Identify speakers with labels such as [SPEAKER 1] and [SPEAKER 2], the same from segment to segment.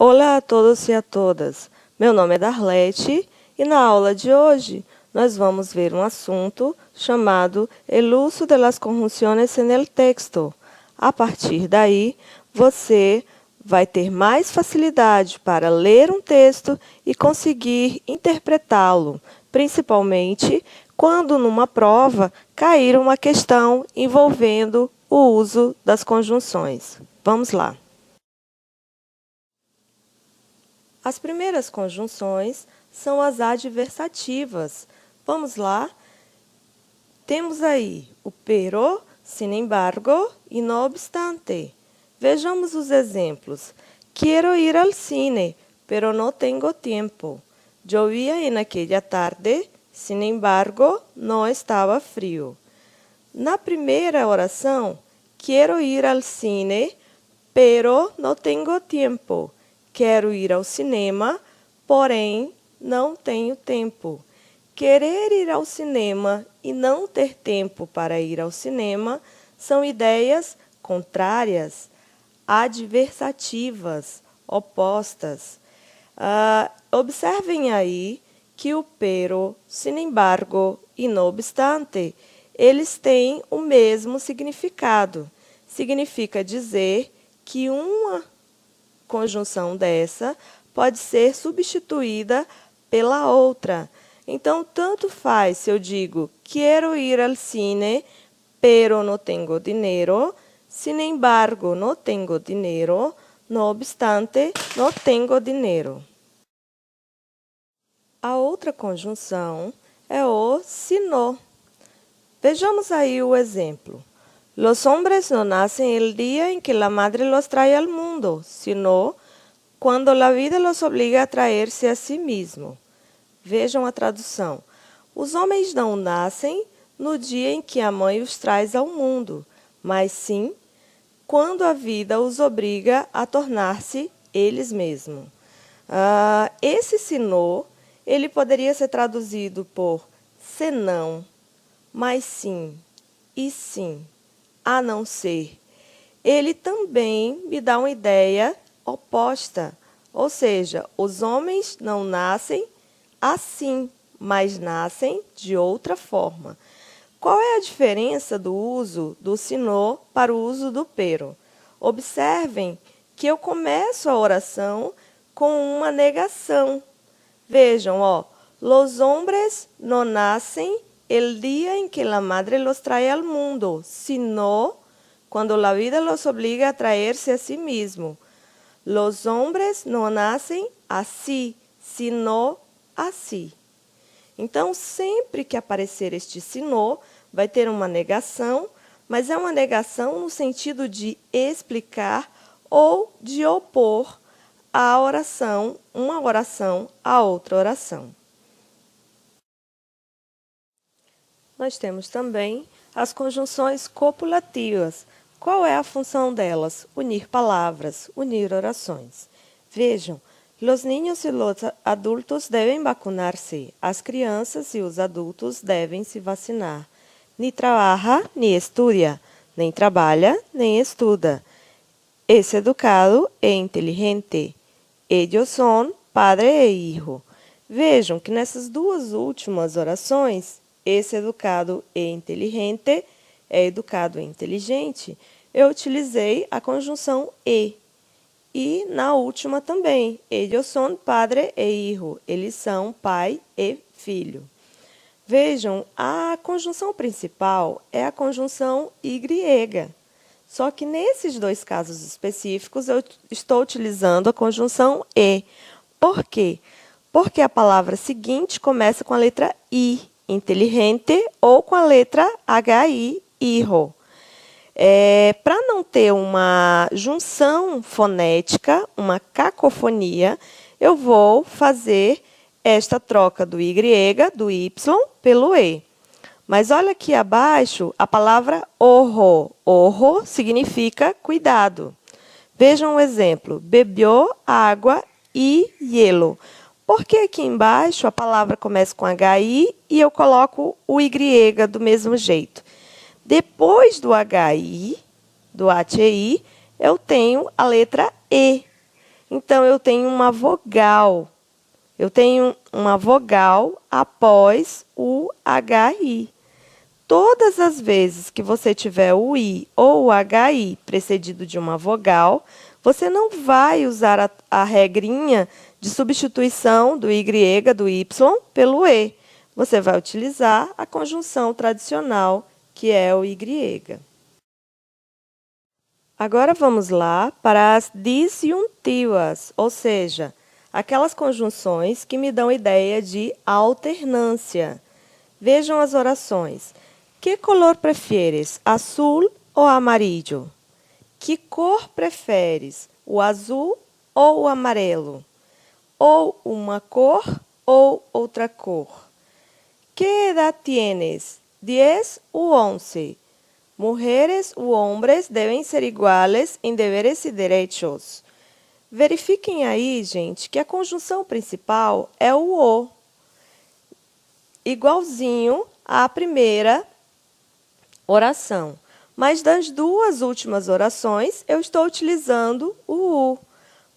[SPEAKER 1] Olá a todos e a todas. Meu nome é Darlete e na aula de hoje nós vamos ver um assunto chamado El uso de las conjunciones en el texto. A partir daí, você vai ter mais facilidade para ler um texto e conseguir interpretá-lo, principalmente quando numa prova cair uma questão envolvendo o uso das conjunções. Vamos lá. As primeiras conjunções são as adversativas. Vamos lá? Temos aí o pero, sin embargo e no obstante. Vejamos os exemplos. Quiero ir al cine, pero no tengo tiempo. Llovía en aquella tarde, sin embargo, no estaba frío. Na primeira oração, quiero ir al cine, pero no tengo tiempo. Quero ir ao cinema, porém não tenho tempo. Querer ir ao cinema e não ter tempo para ir ao cinema são ideias contrárias, adversativas, opostas. Observem aí que o pero, sin embargo e no obstante, eles têm o mesmo significado. Significa dizer que uma conjunção dessa pode ser substituída pela outra. Então, tanto faz se eu digo quiero ir al cine, pero no tengo dinero, sin embargo, no tengo dinero, no obstante, no tengo dinero. A outra conjunção é o sino. Vejamos aí o exemplo. Los hombres no nacen el día en que la madre los trae al mundo, sino cuando la vida los obliga a traerse a si mismo. Vejam a tradução. Os homens não nascem no dia em que a mãe os traz ao mundo, mas sim quando a vida os obriga a tornar-se eles mesmos. Esse sino, ele poderia ser traduzido por senão, mas sim, e sim, a não ser. Ele também me dá uma ideia oposta, ou seja, os homens não nascem assim, mas nascem de outra forma. Qual é a diferença do uso do sino para o uso do pero? Observem que eu começo a oração com uma negação. Vejam, los hombres no nacen el día en que la madre los trae al mundo, sino cuando la vida los obliga a traerse a sí mismo. Los hombres no nacen así, sino assim. Então, sempre que aparecer este sino, vai ter uma negação, mas é uma negação no sentido de explicar ou de opor a oração, uma oração a outra oração. Nós temos também as conjunções copulativas. Qual é a função delas? Unir palavras, unir orações. Vejam, los niños e los adultos devem vacunar-se. As crianças e os adultos devem se vacinar. Ni trabaja, ni estudia. Nem trabalha, nem estuda. Es educado e inteligente. Ellos son padre e hijo. Vejam que nessas duas últimas orações, esse educado e inteligente é educado e inteligente. Eu utilizei a conjunção e. E na última também. Ellos son padre e hijo. Eles são pai e filho. Vejam, a conjunção principal é a conjunção y. Só que nesses dois casos específicos eu estou utilizando a conjunção e. Por quê? Porque a palavra seguinte começa com a letra i. Inteligente ou com a letra HI, hijo. Para não ter uma junção fonética, uma cacofonia, eu vou fazer esta troca do Y, do Y, pelo E. Mas olha aqui abaixo a palavra ojo. Ojo significa cuidado. Vejam um exemplo. Bebió água e hielo. Por que aqui embaixo a palavra começa com HI e eu coloco o Y do mesmo jeito? Depois do HI, do HI, eu tenho a letra E. Então, eu tenho uma vogal. Eu tenho uma vogal após o HI. Todas as vezes que você tiver o I ou o HI precedido de uma vogal, você não vai usar a regrinha de substituição do Y, do Y, pelo E. Você vai utilizar a conjunção tradicional, que é o Y. Agora vamos lá para as disjuntivas, ou seja, aquelas conjunções que me dão ideia de alternância. Vejam as orações. Que color prefieres, azul ou amarillo? Que cor preferes, o azul ou o amarelo? Ou uma cor ou outra cor? Que edad tienes, 10 ou 11? Mujeres u hombres devem ser iguales em deveres e derechos. Verifiquem aí, gente, que a conjunção principal é o O, igualzinho à primeira oração. Mas das duas últimas orações, eu estou utilizando o U.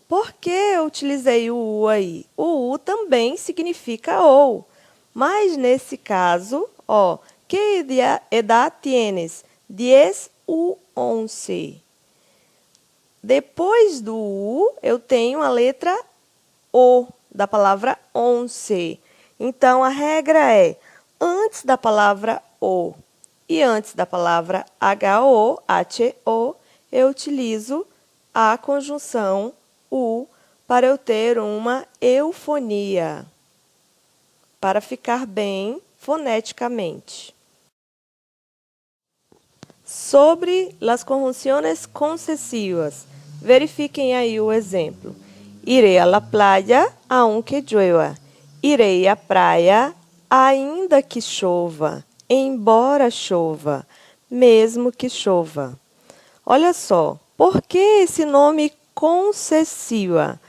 [SPEAKER 1] Por que eu utilizei o U aí? O U também significa ou. Mas nesse caso, ó, que edad tienes? 10 ou 11. Depois do U, eu tenho a letra O, da palavra once. Então, a regra é, antes da palavra O e antes da palavra HO, eu utilizo a conjunção U para eu ter uma eufonia, para ficar bem foneticamente. Sobre as conjunções concessivas, verifiquem aí o exemplo. Irei a la playa aunque llueva. Irei à praia ainda que chova, embora chova, mesmo que chova. Olha só, por que esse nome concessiva?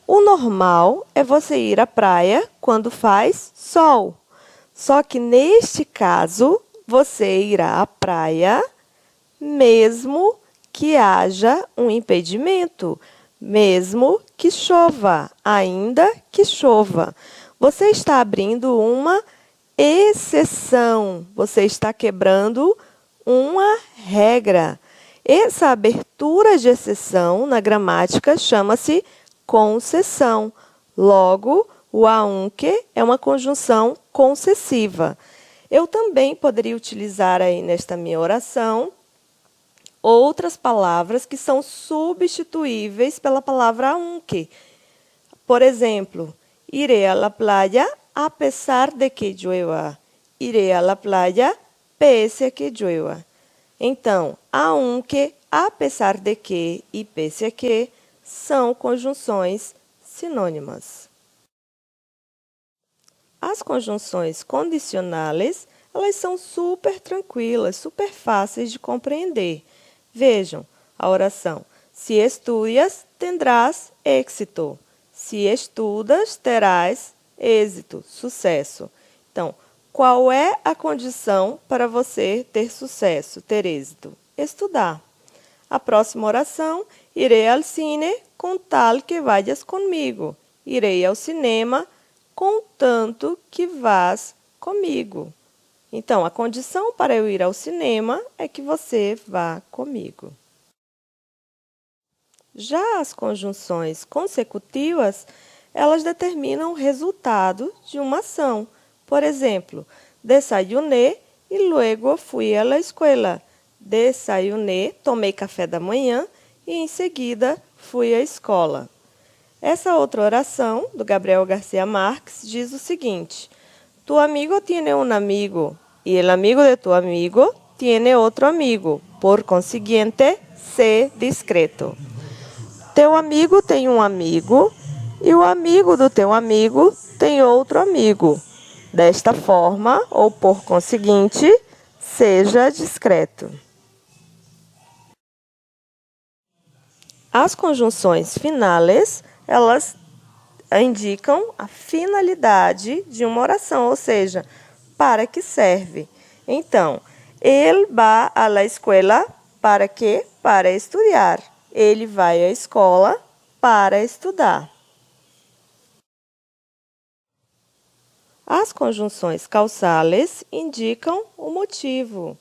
[SPEAKER 1] O normal é você ir à praia quando faz sol. Só que neste caso, você irá à praia mesmo que haja um impedimento, mesmo que chova, ainda que chova. Você está abrindo uma exceção, você está quebrando uma regra. Essa abertura de exceção na gramática chama-se concessão. Logo, o aunque é uma conjunção concessiva. Eu também poderia utilizar aí nesta minha oração outras palavras que são substituíveis pela palavra aunque. Por exemplo, iré a la playa a pesar de que llueva. Iré a la playa pese a que llueva. Então, aunque, a pesar de que e pese a que são conjunções sinônimas. As conjunções condicionais, elas são super tranquilas, super fáceis de compreender. Vejam a oração. Se estudias, tendrás éxito. Se estudas, terás êxito, sucesso. Então, qual é a condição para você ter sucesso, ter êxito? Estudar. A próxima oração, irei ao cine com tal que vayas comigo. Irei ao cinema contanto que vás comigo. Então, a condição para eu ir ao cinema é que você vá comigo. Já as conjunções consecutivas, elas determinam o resultado de uma ação. Por exemplo, desayuné e luego fui a la escuela. Desayuné, tomei café da manhã e em seguida fui à escola. Essa outra oração, do Gabriel Garcia Marques, diz o seguinte: Tu amigo tiene un amigo y el amigo de tu amigo tiene otro amigo. Por consiguiente, sé discreto. Teu amigo tem um amigo e o amigo do teu amigo tem outro amigo. Desta forma, ou por conseguinte, seja discreto. As conjunções finais, elas indicam a finalidade de uma oração, ou seja, para que serve. Então, ele vai à la escuela para quê? Para estudar. Ele vai à escola para estudar. As conjunções causales indicam o motivo.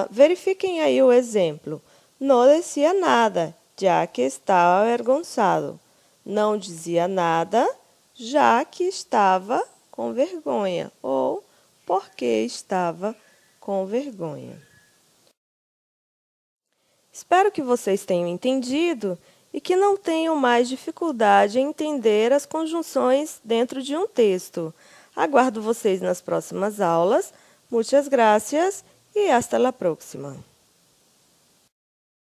[SPEAKER 1] Verifiquem aí o exemplo. Não dizia nada, já que estava avergonçado. Não dizia nada, já que estava com vergonha. Ou porque estava com vergonha. Espero que vocês tenham entendido e que não tenham mais dificuldade em entender as conjunções dentro de um texto. Aguardo vocês nas próximas aulas. Muchas gracias e hasta la próxima.